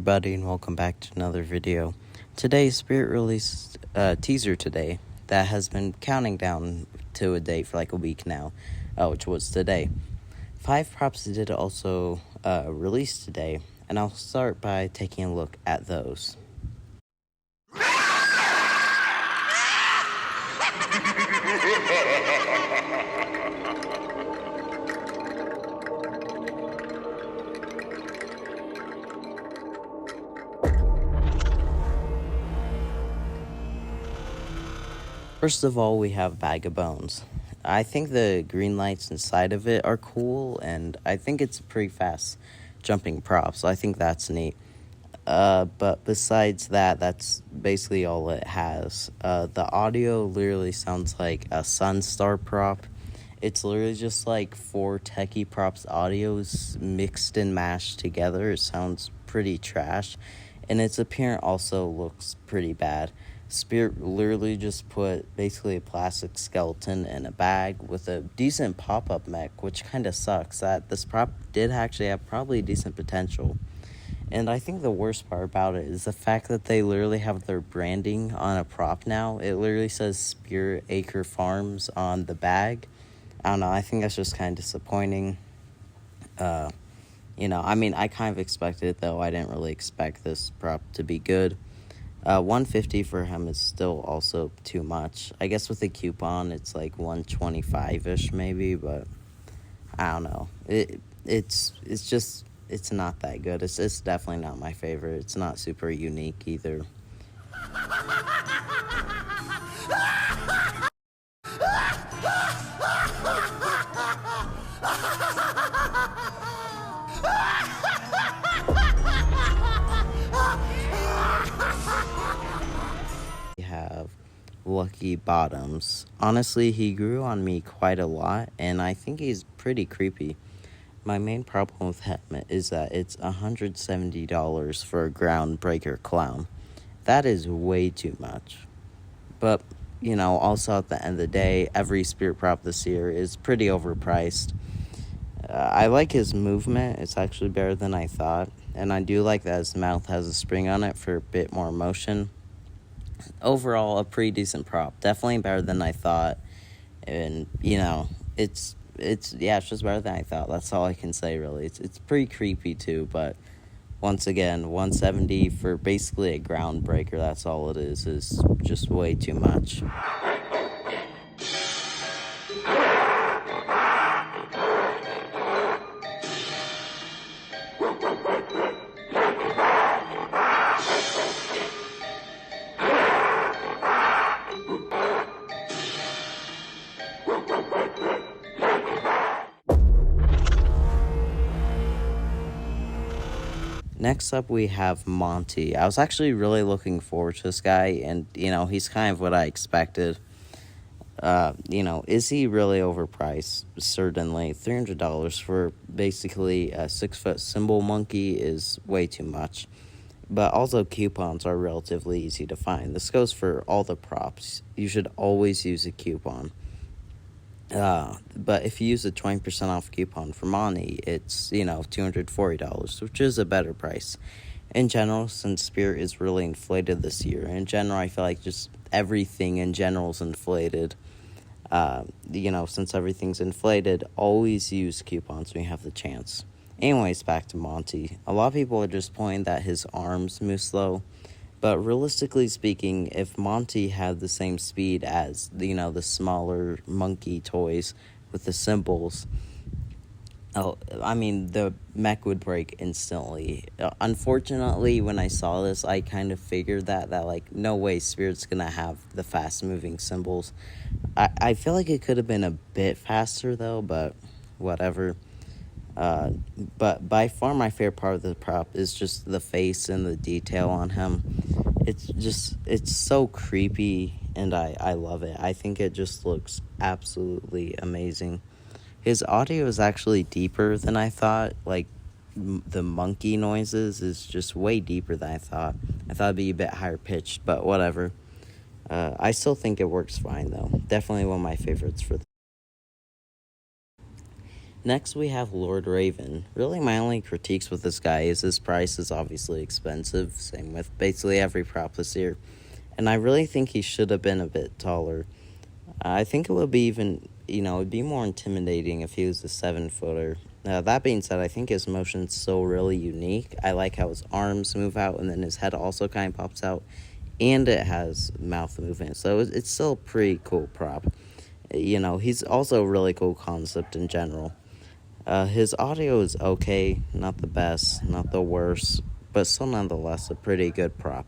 everybody, and welcome back to another video. Today, Spirit released a teaser today that has been counting down to a date for like a week now, which was today. 5 props did also release today, and I'll start by taking a look at those. First of all, we have Bag of Bones. I think the green lights inside of it are cool, and I think it's pretty fast jumping prop, so I think that's neat. But besides that, that's basically all it has. The audio literally sounds like a Sunstar prop. It's literally just like 4 techie props audios mixed and mashed together. It sounds pretty trash, and its appearance also looks pretty bad. Spirit literally just put basically a plastic skeleton in a bag with a decent pop-up mech, which kind of sucks. That this prop did actually have probably decent potential. And I think the worst part about it is the fact that they literally have their branding on a prop now. It literally says Spirit Acre Farms on the bag. I don't know, I think that's just kind of disappointing. I mean, I kind of expected it, though. I didn't really expect this prop to be good. $150 for him is still also too much. I guess with a coupon, it's like $125-ish maybe, but I don't know. It's not that good. It's definitely not my favorite. It's not super unique either. Have Lucky Bottoms. Honestly, he grew on me quite a lot, and I think he's pretty creepy. My main problem with Hatman is that it's $170 for a groundbreaker clown. That is way too much. But, also at the end of the day, every spirit prop this year is pretty overpriced. I like his movement. It's actually better than I thought. And I do like that his mouth has a spring on it for a bit more motion. Overall, a pretty decent prop. Definitely better than I thought. And, it's just better than I thought. That's all I can say, really. It's pretty creepy, too. But, once again, $170 for basically a groundbreaker. That's all it is just way too much. Next up, we have Monty. I was actually really looking forward to this guy, and, he's kind of what I expected. Is he really overpriced? Certainly. $300 for basically a 6-foot symbol monkey is way too much. But also, coupons are relatively easy to find. This goes for all the props. You should always use a coupon. But if you use a 20% off coupon for Monty, it's, $240, which is a better price. In general, since Spirit is really inflated this year, I feel like just everything in general is inflated. Since everything's inflated, always use coupons when you have the chance. Anyways, back to Monty. A lot of people are just pointing that his arms move slow. But realistically speaking, if Monty had the same speed as, the smaller monkey toys with the symbols, the mech would break instantly. Unfortunately, when I saw this, I kind of figured that no way Spirit's going to have the fast-moving symbols. I feel like it could have been a bit faster, though, but whatever. But by far my favorite part of the prop is just the face and the detail on him. It's so creepy, and I love it. I think it just looks absolutely amazing. His audio is actually deeper than I thought. The monkey noises is just way deeper than I thought. I thought it'd be a bit higher pitched, but whatever. I still think it works fine, though. Definitely one of my favorites for Next, we have Lord Raven. Really, my only critiques with this guy is his price is obviously expensive, same with basically every prop this year. And I really think he should have been a bit taller. I think it would be even, it'd be more intimidating if he was a 7-footer. That being said, I think his motion's so really unique. I like how his arms move out and then his head also kind of pops out. And it has mouth movement. So it's still a pretty cool prop. He's also a really cool concept in general. His audio is okay, not the best, not the worst, but still nonetheless a pretty good prop.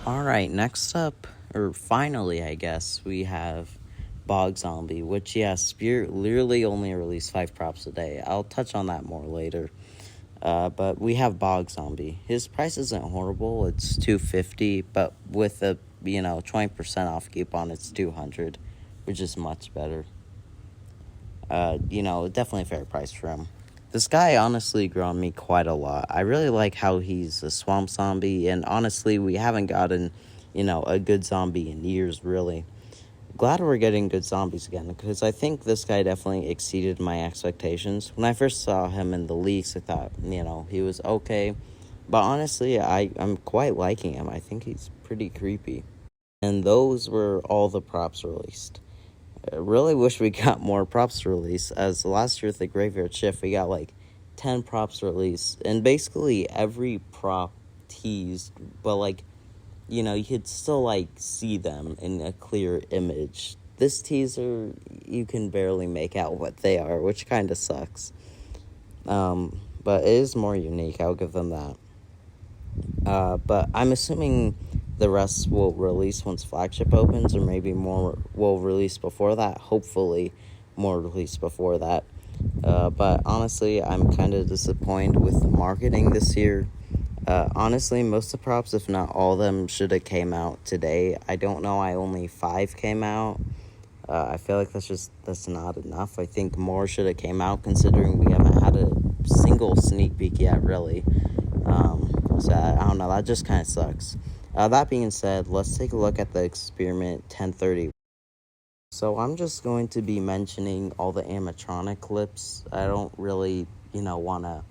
Alright, next up, or finally, I guess, we have Bog Zombie, which, yeah, Spirit literally only released 5 props a day. I'll touch on that more later. But we have Bog Zombie. His price isn't horrible. It's $250, but with a 20% off coupon, it's $200, which is much better. Definitely a fair price for him. This guy honestly grew on me quite a lot. I really like how he's a swamp zombie, and honestly, we haven't gotten, a good zombie in years, really. Glad we're getting good zombies again, because I think this guy definitely exceeded my expectations. When I first saw him in the leaks, I thought, he was okay. But honestly, I'm quite liking him. I think he's pretty creepy. And those were all the props released. I really wish we got more props released, as last year at the Graveyard Shift, we got like 10 props released. And basically every prop teased, but you could still see them in a clear image. This teaser, you can barely make out what they are, which kind of sucks. But it is more unique, I'll give them that. But I'm assuming the rest will release once flagship opens, or maybe more will release before that. Hopefully more release before that. But honestly, I'm kind of disappointed with the marketing this year. Honestly, most of the props, if not all of them, should have came out today. I don't know why only 5 came out. I feel like that's not enough. I think more should have came out, considering we haven't had a single sneak peek yet, really. So I don't know, that just kind of sucks. That being said, let's take a look at the Experiment 1030. So I'm just going to be mentioning all the animatronic clips. I don't really, want to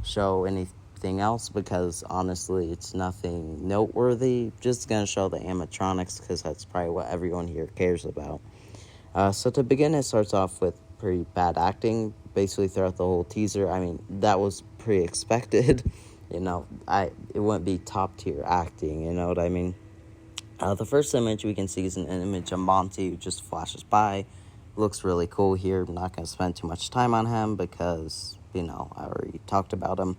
show anything else because honestly it's nothing noteworthy. Just going to show the animatronics because that's probably what everyone here cares about. So to begin, it starts off with pretty bad acting basically throughout the whole teaser. I mean, that was pretty expected. It wouldn't be top tier acting, you know what I mean? The first image we can see is an image of Monty who just flashes by. Looks really cool here. I'm not going to spend too much time on him because, I already talked about him.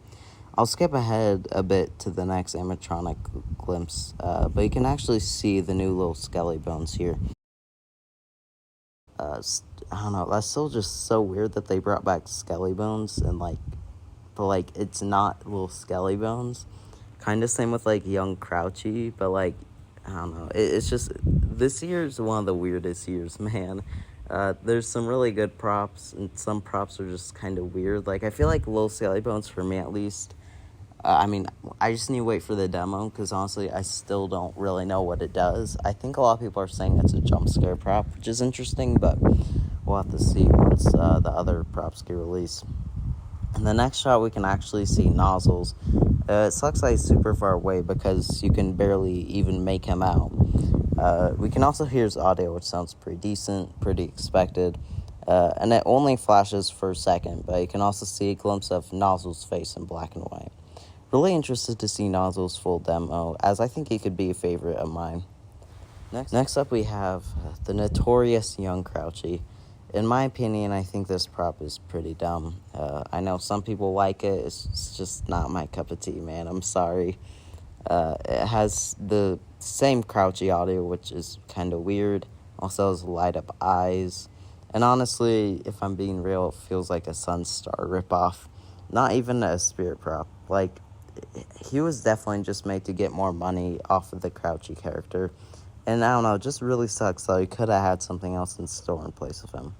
I'll skip ahead a bit to the next animatronic glimpse, but you can actually see the new little skelly bones here. I don't know, that's still just so weird that they brought back skelly bones and but it's not little skelly bones. Kind of same with young Crouchy, but I don't know, it's just, this year's one of the weirdest years, man. There's some really good props, and some props are just kind of weird. I feel like little skelly bones, for me at least, I just need to wait for the demo, because honestly, I still don't really know what it does. I think a lot of people are saying it's a jump scare prop, which is interesting, but we'll have to see once the other props get released. In the next shot, we can actually see Nozzles. It sucks that he's super far away because you can barely even make him out. We can also hear his audio, which sounds pretty decent, pretty expected. And it only flashes for a second, but you can also see a glimpse of Nozzle's face in black and white. Really interested to see Nozzle's full demo, as I think he could be a favorite of mine. Next up, we have the notorious young Crouchy. In my opinion, I think this prop is pretty dumb. I know some people like it. It's just not my cup of tea, man. I'm sorry. It has the same Crouchy audio, which is kind of weird. Also has light up eyes. And honestly, if I'm being real, it feels like a Sunstar ripoff. Not even a spirit prop. he was definitely just made to get more money off of the Crouchy character. And I don't know, it just really sucks, though. He could have had something else in store in place of him.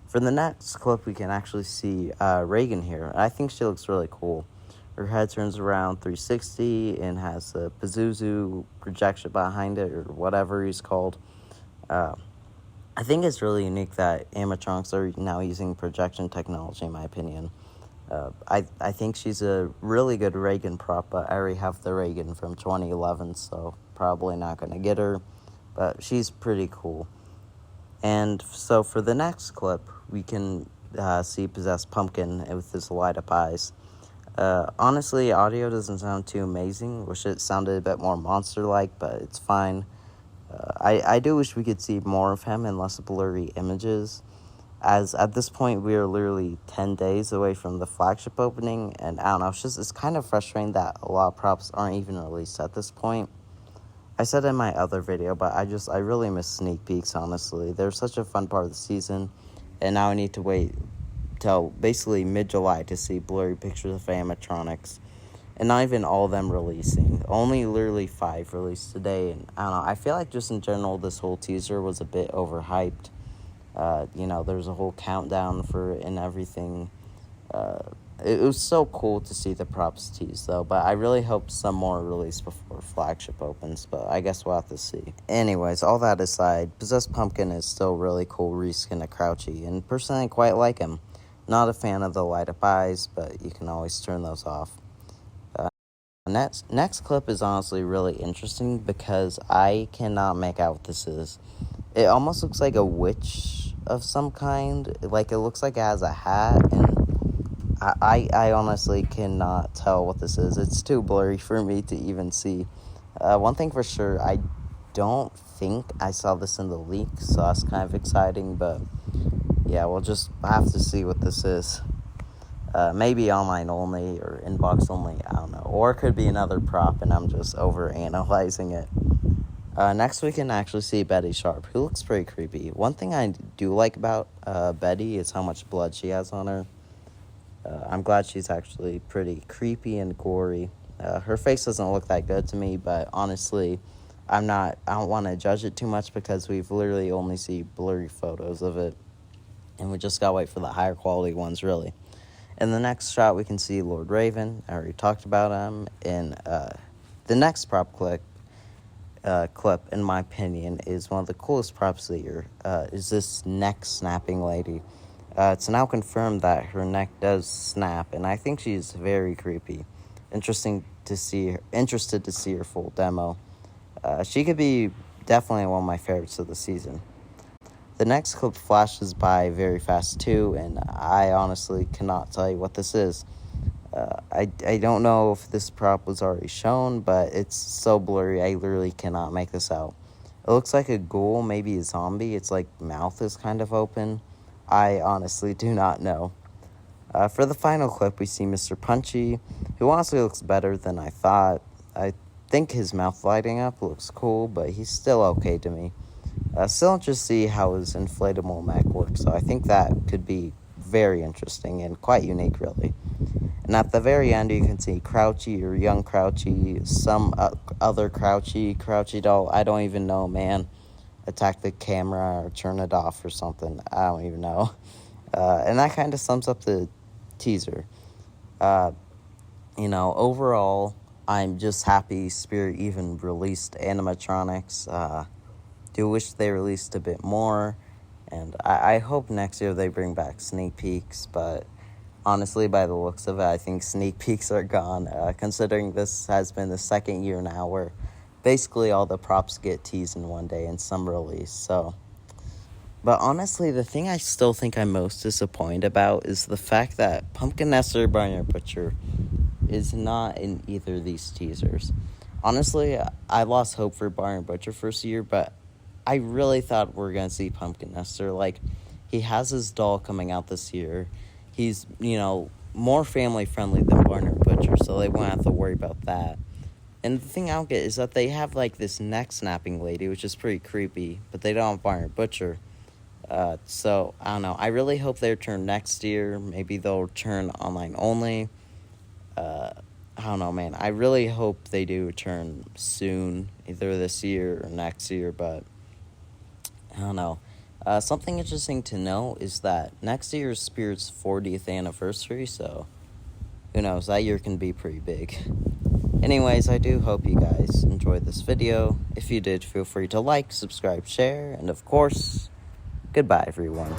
For the next clip, we can actually see Reagan here. I think she looks really cool. Her head turns around 360 and has a Pazuzu projection behind it, or whatever he's called. I think it's really unique that animatronics are now using projection technology, in my opinion. I think she's a really good Reagan prop, but I already have the Reagan from 2011, so probably not going to get her. But she's pretty cool. And so for the next clip, we can see Possessed Pumpkin with his light-up eyes. Honestly, audio doesn't sound too amazing. Wish it sounded a bit more monster-like, but it's fine. I do wish we could see more of him and less blurry images, as at this point we are literally 10 days away from the flagship opening, and I don't know, it's kind of frustrating that a lot of props aren't even released at this point. I said in my other video, but I really miss sneak peeks, honestly. They're such a fun part of the season, and now I need to wait till basically mid-July to see blurry pictures of animatronics. And not even all of them releasing. Only literally 5 released today. And I don't know, I feel like just in general this whole teaser was a bit overhyped. There's a whole countdown for it and everything. It was so cool to see the props teased, though. But I really hope some more release before flagship opens. But I guess we'll have to see. Anyways, all that aside, Possessed Pumpkin is still really cool reskin of Crouchy. And personally, I quite like him. Not a fan of the light-up eyes, but you can always turn those off. Next clip is honestly really interesting because I cannot make out what this is. It almost looks like a witch of some kind. Like, it looks like it has a hat, and I honestly cannot tell what this is. It's too blurry for me to even see. One thing for sure, I don't think I saw this in the leak, so that's kind of exciting, but yeah, we'll just have to see what this is. Maybe online only or inbox only, I don't know. Or it could be another prop and I'm just over-analyzing it. Next we can actually see Betty Sharp, who looks pretty creepy. One thing I do like about Betty is how much blood she has on her. I'm glad she's actually pretty creepy and gory. Her face doesn't look that good to me, but honestly, I don't want to judge it too much because we've literally only seen blurry photos of it. And we just gotta wait for the higher quality ones, really. In the next shot, we can see Lord Raven. I already talked about him. In the next prop clip, in my opinion, is one of the coolest props of the year. Is this neck snapping lady? It's now confirmed that her neck does snap, and I think she's very creepy. Interested to see her full demo. She could be definitely one of my favorites of the season. The next clip flashes by very fast too, and I honestly cannot tell you what this is. I don't know if this prop was already shown, but it's so blurry I literally cannot make this out. It looks like a ghoul, maybe a zombie. Its like mouth is kind of open. I honestly do not know. For the final clip, we see Mr. Punchy, who honestly looks better than I thought. I think his mouth lighting up looks cool, but he's still okay to me. Still don't just see how his inflatable mech works, so I think that could be very interesting and quite unique, really. And at the very end, you can see Crouchy or young Crouchy, some other Crouchy doll, I don't even know, man, attack the camera or turn it off or something, I don't even know. And that kind of sums up the teaser. Overall, I'm just happy Spirit even released animatronics. Do wish they released a bit more, and I hope next year they bring back sneak peeks, but honestly, by the looks of it, I think sneak peeks are gone, considering this has been the second year now where basically all the props get teased in one day and some release, so. But honestly, the thing I still think I'm most disappointed about is the fact that Pumpkin Nester Barnyard Butcher is not in either of these teasers. Honestly, I lost hope for Barnyard Butcher first year, but I really thought we were going to see Pumpkin Nester. Like, he has his doll coming out this year. He's, more family-friendly than Barnyard Butcher, so they won't have to worry about that. And the thing I don't get is that they have, this neck-snapping lady, which is pretty creepy, but they don't have Barnyard Butcher. So, I don't know. I really hope they return next year. Maybe they'll return online only. I don't know, man. I really hope they do return soon, either this year or next year, but I don't know. Something interesting to know is that next year is Spirit's 40th anniversary, so who knows, that year can be pretty big. Anyways, I do hope you guys enjoyed this video. If you did, feel free to like, subscribe, share, and of course, goodbye everyone.